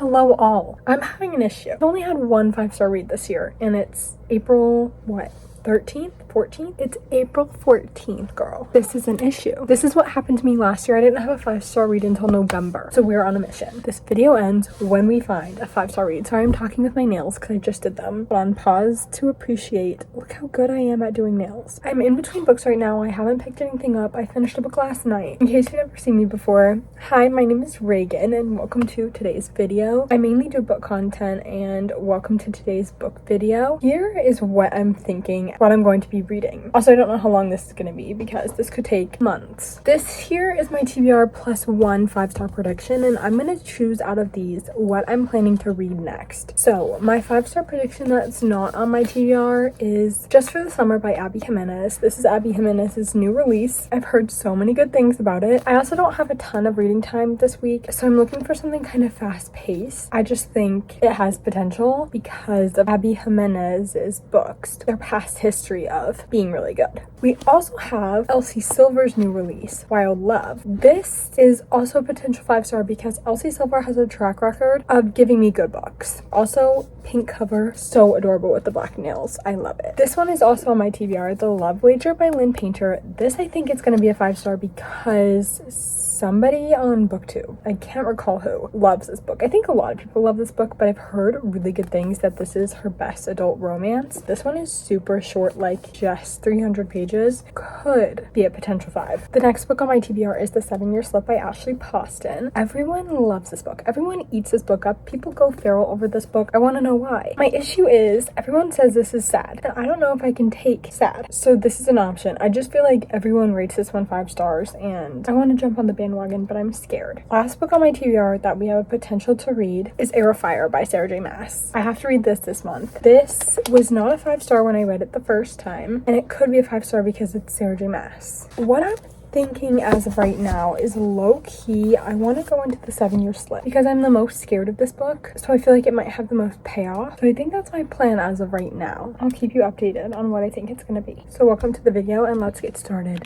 Hello all. I'm having an issue. I've only had one 5-star read this year, and it's April, what, 13th? 14th? It's April 14th, girl. This is an issue. This is what happened to me last year. I didn't have a 5-star read until November. So we're on a mission. This video ends when we find a 5-star read. Sorry, I'm talking with my nails because I just did them. But on pause to appreciate. Look how good I am at doing nails. I'm in between books right now. I haven't picked anything up. I finished a book last night. In case you've never seen me before, hi, my name is Reagan and welcome to today's video. I mainly do book content and welcome to today's book video. Here is what I'm thinking, what I'm going to be reading. Also, I don't know how long this is going to be because this could take months. This here is my TBR plus one 5-star prediction, and I'm going to choose out of these what I'm planning to read next. So my 5-star prediction that's not on my TBR is Just for the Summer by Abby Jimenez. This is Abby Jimenez's new release. I've heard so many good things about it. I also don't have a ton of reading time this week, so I'm looking for something kind of fast paced. I just think it has potential because of Abby Jimenez's books, their past history of being really good. We also have Elsie Silver's new release, Wild Love. This is also a potential 5-star because Elsie Silver has a track record of giving me good books. Also, pink cover, so adorable with the black nails. I love it. This one is also on my TBR, The Love Wager by Lynn Painter. This I think it's going to be a 5-star because somebody on booktube, I can't recall who, loves this book. I think a lot of people love this book, but I've heard really good things that this is her best adult romance. This one is super short, like just 300 pages. Could be a potential 5. The next book on my TBR is The 7-Year Slip by Ashley Poston. Everyone loves this book. Everyone eats this book up. People go feral over this book. I want to know why. My issue is everyone says this is sad, and I don't know if I can take sad. So this is an option. I just feel like everyone rates this one 5 stars, and I want to jump on the bandwagon, but I'm scared. Last book on my TBR that we have a potential to read is Air of Fire by Sarah J Maas. I have to read this month. This was not a 5-star when I read it the first time, and it could be a 5-star because it's Sarah J Maas. What I'm thinking as of right now is low-key I want to go into The 7-Year Slip because I'm the most scared of this book, so I feel like it might have the most payoff. So I think that's my plan as of right now. I'll keep you updated on what I think it's going to be. So welcome to the video and let's get started.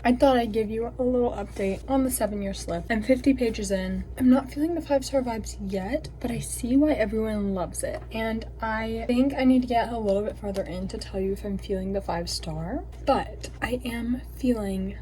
I thought I'd give you a little update on The 7-Year Slip. I'm 50 pages in. I'm not feeling the 5-star vibes yet, but I see why everyone loves it. And I think I need to get a little bit farther in to tell you if I'm feeling the 5-star. But I am feeling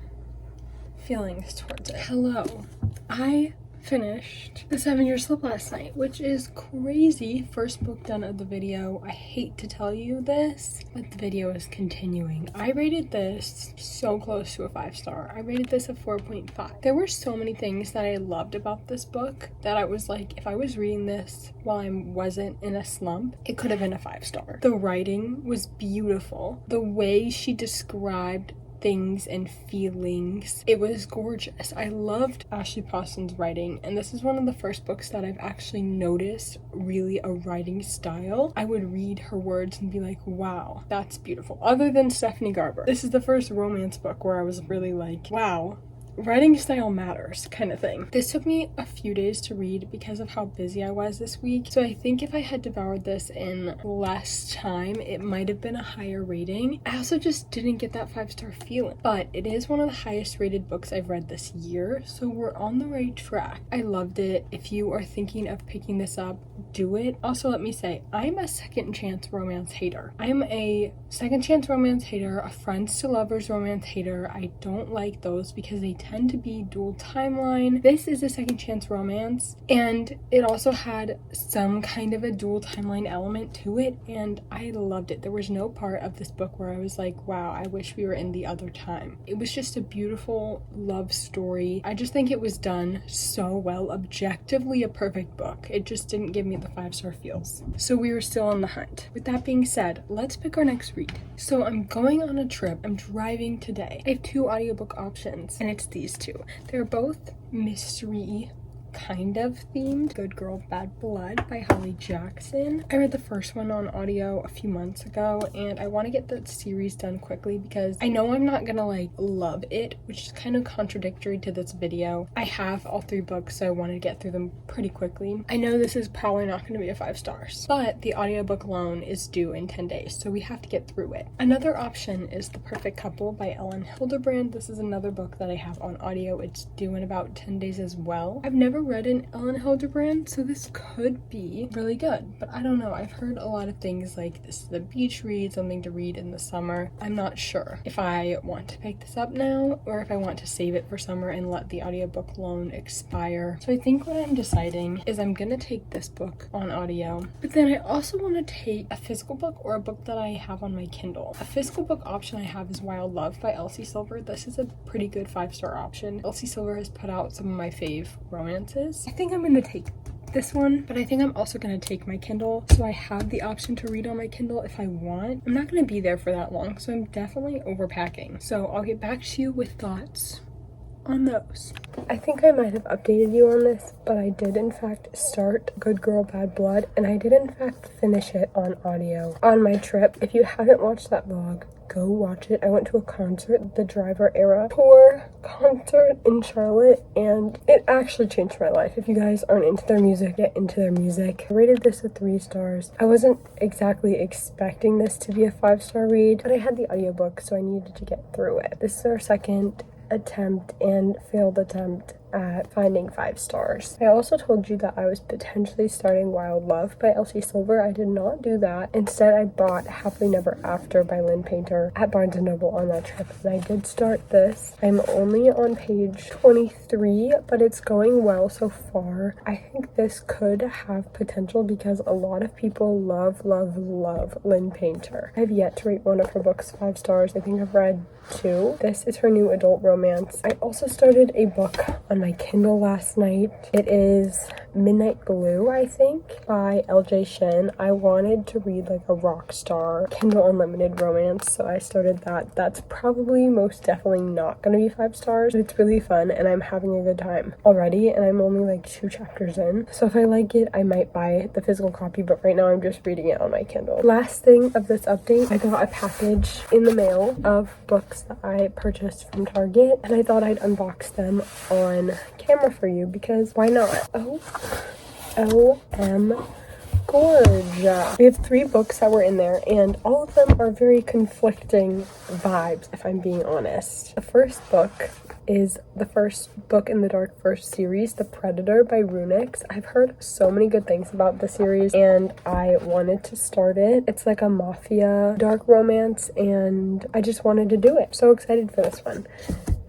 feelings towards it. Hello. I finished The 7-Year Slip last night, which is crazy. First book done of the video. I hate to tell you this, but the video is continuing. I rated this so close to a 5-star. I rated this a 4.5. There were so many things that I loved about this book that I was like, if I was reading this while I wasn't in a slump, it could have been a 5-star. The writing was beautiful. The way she described things and feelings, it was gorgeous. I loved Ashley Poston's writing, and this is one of the first books that I've actually noticed really a writing style. I would read her words and be like, wow, that's beautiful. Other than Stephanie Garber, this is the first romance book where I was really like, wow, writing style matters kind of thing. This took me a few days to read because of how busy I was this week. So I think if I had devoured this in less time, it might have been a higher rating. I also just didn't get that 5-star feeling, but it is one of the highest rated books I've read this year. So we're on the right track. I loved it. If you are thinking of picking this up, do it. Also, let me say, I'm a second chance romance hater. I'm a second chance romance hater, a friends to lovers romance hater. I don't like those because they tend to be dual timeline. This is a second chance romance, and it also had some kind of a dual timeline element to it, and I loved it. There was no part of this book where I was like, wow, I wish we were in the other time. It was just a beautiful love story. I just think it was done so well. Objectively a perfect book. It just didn't give me the 5-star feels. So we were still on the hunt. With that being said, let's pick our next read. So I'm going on a trip. I'm driving today. I have 2 audiobook options, and it's these 2. They're both mystery kind of themed. Good Girl Bad Blood by Holly Jackson. I read the first one on audio a few months ago, and I want to get that series done quickly because I know I'm not gonna like love it, which is kind of contradictory to this video. I have all 3 books, so I want to get through them pretty quickly. I know this is probably not going to be a 5 stars, but the audiobook loan is due in 10 days, so we have to get through it. Another option is The Perfect Couple by Ellen Hilderbrand. This is another book that I have on audio. It's due in about 10 days as well. I've never read an Ellen Hilderbrand, so this could be really good, but I don't know. I've heard a lot of things like this is a beach read, something to read in the summer. I'm not sure if I want to pick this up now or if I want to save it for summer and let the audiobook loan expire. So I think what I'm deciding is I'm gonna take this book on audio, but then I also want to take a physical book or a book that I have on my Kindle. A physical book option I have is Wild Love by Elsie Silver. This is a pretty good 5-star option. Elsie Silver has put out some of my fave romances. I think I'm gonna take this one, but I think I'm also going to take my Kindle, so I have the option to read on my Kindle if I want. I'm not going to be there for that long, so I'm definitely overpacking. So I'll get back to you with thoughts on those. I think I might have updated you on this, but I did in fact start Good Girl Bad Blood, and I did in fact finish it on audio on my trip. If you haven't watched that vlog, go watch it. I went to a concert, the Driver Era Tour concert in Charlotte, and it actually changed my life. If you guys aren't into their music, get into their music. I rated this with 3 stars. I wasn't exactly expecting this to be a 5-star read, but I had the audiobook, so I needed to get through it. This is our second attempt and failed attempt at finding 5 stars. I also told you that I was potentially starting Wild Love by Elsie Silver. I did not do that. Instead, I bought Happily Never After by Lynn Painter at Barnes & Noble on that trip, and I did start this. I'm only on page 23, but it's going well so far. I think this could have potential because a lot of people love Lynn Painter. I've yet to rate one of her books 5 stars. I think I've read 2. This is her new adult romance. I also started a book on my Kindle last night. It is Midnight Blue, I think, by LJ Shin. I wanted to read like a rock star Kindle Unlimited romance, so I started that. That's probably most definitely not gonna be 5 stars, but it's really fun and I'm having a good time already, and I'm only like 2 chapters in. So if I like it, I might buy the physical copy, but right now I'm just reading it on my Kindle. Last thing of this update, I got a package in the mail of books that I purchased from Target, and I thought I'd unbox them on camera for you because why not? OM gorge. We have 3 books that were in there, and all of them are very conflicting vibes, if I'm being honest. The first book is the first book in the Dark Verse series, The Predator by Runix. I've heard so many good things about the series and I wanted to start it. It's like a mafia dark romance and I just wanted to do it. So excited for this one.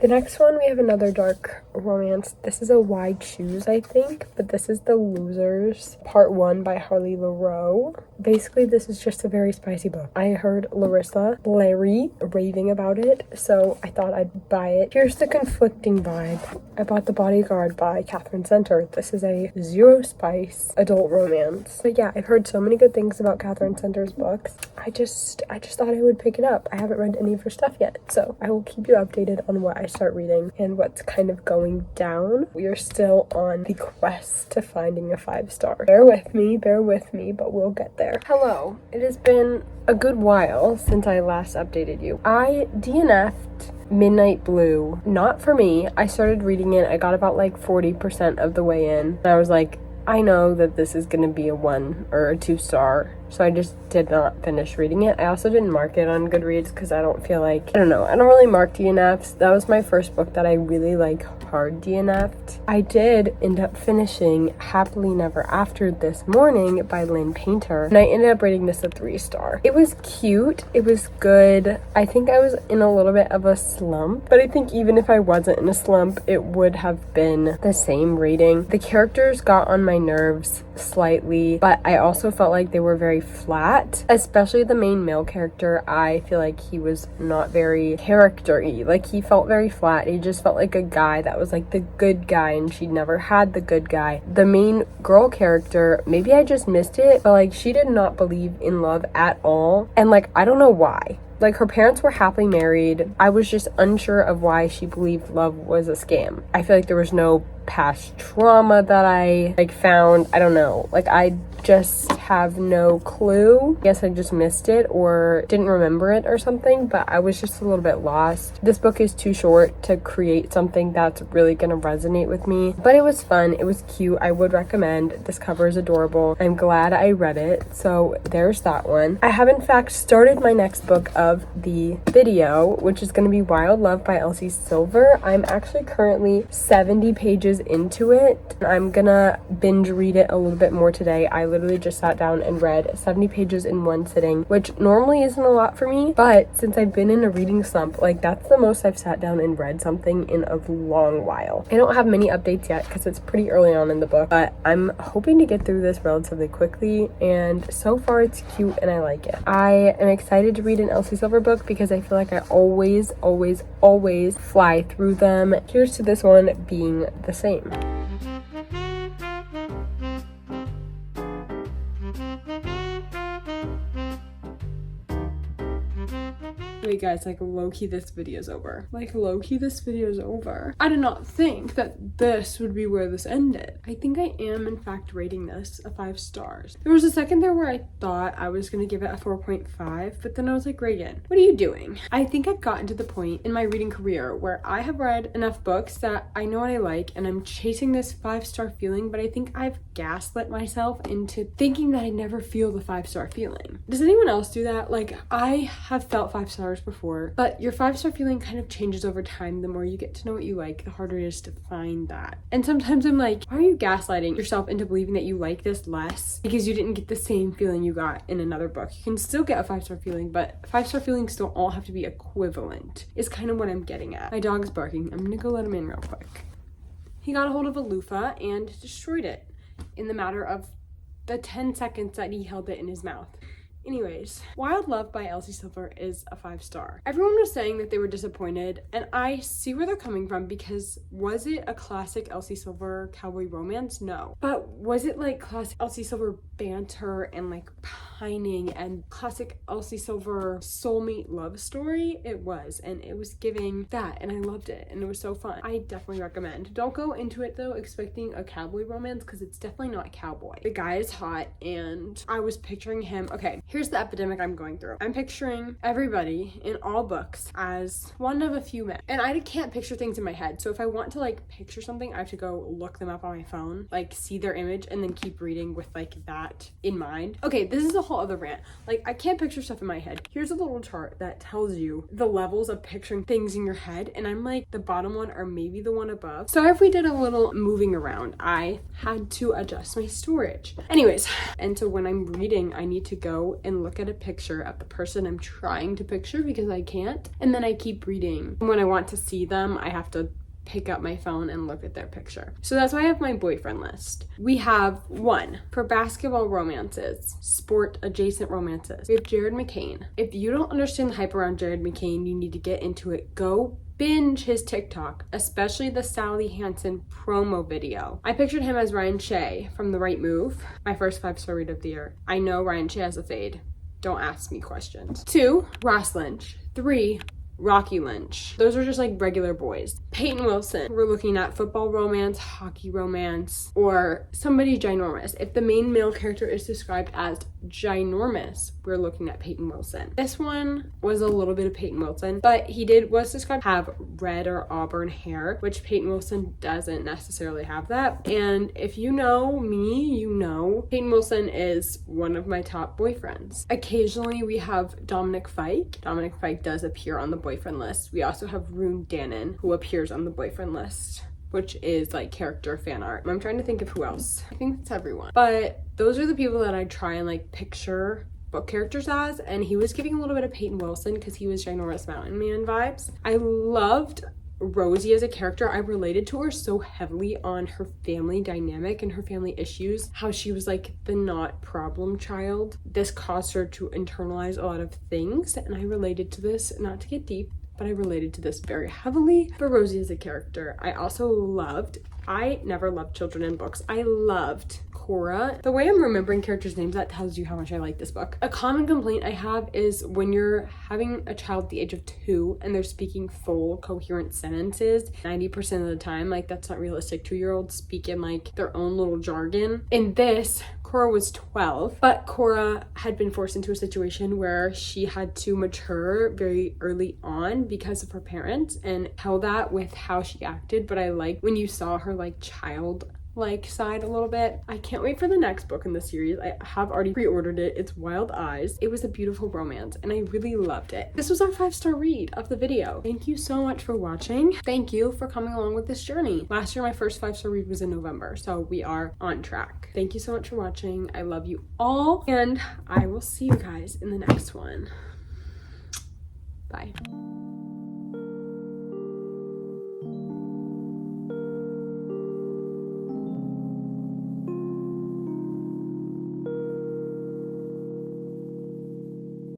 The next one, we have another dark romance. This is a Why Choose, I think, but this is The Losers, Part 1 by Harley Laroe. Basically, this is just a very spicy book. I heard Larry raving about it, so I thought I'd buy it. Here's the conflicting vibe. I bought The Bodyguard by Catherine Center. This is a zero spice adult romance. But yeah, I've heard so many good things about Catherine Center's books. I just thought I would pick it up. I haven't read any of her stuff yet, so I will keep you updated on what I start reading and what's kind of going down. We are still on the quest to finding a 5-star. Bear with me, but we'll get there. Hello, it has been a good while since I last updated you. I DNF'd Midnight Blue. Not for me. I started reading it. I got about like 40% of the way in. And I was like, I know that this is gonna be a 1 or a 2-star, so I just did not finish reading it. I also didn't mark it on Goodreads because I don't feel like, I don't really mark DNFs. That was my first book that I really like hard DNF'd. I did end up finishing Happily Never After this morning by Lynn Painter, and I ended up rating this a 3-star. It was cute, it was good. I think I was in a little bit of a slump, but I think even if I wasn't in a slump, it would have been the same rating. The characters got on my nerves slightly, but I also felt like they were very flat, especially the main male character. I feel like he was not very character-y. Like, he felt very flat. He just felt like a guy that was like the good guy, and she never had the good guy. The main girl character, maybe I just missed it, but like, she did not believe in love at all, and like, I don't know why. Like, her parents were happily married. I was just unsure of why she believed love was a scam. I feel like there was no past trauma that I like found. I don't know, like I just have no clue. I guess I just missed it or didn't remember it or something, but I was just a little bit lost. This book is too short to create something that's really gonna resonate with me, but it was fun, it was cute. I would recommend. This cover is adorable. I'm glad I read it, so there's that one. I have in fact started my next book of the video, which is going to be Wild Love by Elsie Silver. I'm actually currently 70 pages into it. I'm gonna binge read it a little bit more today. I literally just sat down and read 70 pages in one sitting, which normally isn't a lot for me, but since I've been in a reading slump, like that's the most I've sat down and read something in a long while. I don't have many updates yet because it's pretty early on in the book, but I'm hoping to get through this relatively quickly, and so far it's cute and I like it. I am excited to read an Elsie Silver book because I feel like I always fly through them. Here's to this one being the same. Wait guys, like low-key this video's over. Like low-key this video's over. I did not think that this would be where this ended. I think I am in fact rating this a 5 stars. There was a second there where I thought I was gonna give it a 4.5, but then I was like, Reagan, what are you doing? I think I've gotten to the point in my reading career where I have read enough books that I know what I like and I'm chasing this 5-star feeling, but I think I've gaslit myself into thinking that I never feel the 5-star feeling. Does anyone else do that? Like I have felt 5 stars before, but your 5-star feeling kind of changes over time. The more you get to know what you like, the harder it is to find that. And sometimes I'm like, why are you gaslighting yourself into believing that you like this less because you didn't get the same feeling you got in another book? You can still get a 5-star feeling, but 5-star feelings don't all have to be equivalent, is kind of what I'm getting at. My dog's barking. I'm gonna go let him in real quick. He got a hold of a loofah and destroyed it in the matter of the 10 seconds that he held it in his mouth. Anyways, Wild Love by Elsie Silver is a 5-star. Everyone was saying that they were disappointed, and I see where they're coming from because was it a classic Elsie Silver cowboy romance? No. But was it like classic Elsie Silver banter and like pining and classic Elsie Silver soulmate love story? It was, and it was giving that, and I loved it, and it was so fun. I definitely recommend. Don't go into it though expecting a cowboy romance because it's definitely not cowboy. The guy is hot, and I was picturing him. Okay, here's the epidemic I'm going through. I'm picturing everybody in all books as one of a few men, and I can't picture things in my head. So if I want to like picture something, I have to go look them up on my phone, like see their image, and then keep reading with like that in mind. Okay, this is a whole other rant. Like I can't picture stuff in my head. Here's a little chart that tells you the levels of picturing things in your head, and I'm like the bottom one or maybe the one above. So if we did a little moving around, I had to adjust my storage. Anyways, and so when I'm reading, I need to go and look at a picture of the person I'm trying to picture because I can't, and then I keep reading. When I want to see them, I have to pick up my phone and look at their picture. So that's why I have my boyfriend list. We have 1 for basketball romances, sport adjacent romances. We have Jared McCain. If you don't understand the hype around Jared McCain, you need to get into it. Go binge his TikTok, especially the Sally Hansen promo video. I pictured him as Ryan Shea from The Right Move, my first 5-star read of the year. I know Ryan Shea has a fade. Don't ask me questions. 2, Ross Lynch. 3, Rocky Lynch. Those are just like regular boys. Peyton Wilson. We're looking at football romance, hockey romance, or somebody ginormous. If the main male character is described as ginormous, we're looking at Peyton Wilson. This one was a little bit of Peyton Wilson, but he was described to have red or auburn hair, which Peyton Wilson doesn't necessarily have that. And if you know me, you know Peyton Wilson is one of my top boyfriends. Occasionally we have Dominic Fike. Dominic Fike does appear on the boyfriend list. We also have Rune Dannon, who appears on the boyfriend list, which is like character fan art. I'm trying to think of who else. I think that's everyone. But those are the people that I try and like picture book characters as, and he was giving a little bit of Peyton Wilson because he was ginormous mountain man vibes. I loved Rosie as a character. I related to her so heavily on her family dynamic and her family issues, how she was like the not problem child. This caused her to internalize a lot of things, and I related to this, not to get deep, but I related to this very heavily for Rosie as a character. I never loved children in books. I loved Cora. The way I'm remembering characters' names, that tells you how much I like this book. A common complaint I have is when you're having a child at the age of 2 and they're speaking full coherent sentences 90% of the time, like that's not realistic. 2-year-olds speak in like their own little jargon. In this, Cora was 12, but Cora had been forced into a situation where she had to mature very early on because of her parents, and how that with how she acted. But I like when you saw her like child like side a little bit. I can't wait for the next book in the series. I have already pre-ordered it. It's Wild Eyes. It was a beautiful romance and I really loved it. This was our 5-star read of the video. Thank you so much for watching. Thank you for coming along with this journey. Last year my first 5-star read was in November, so we are on track. Thank you so much for watching. I love you all and I will see you guys in the next one. Bye.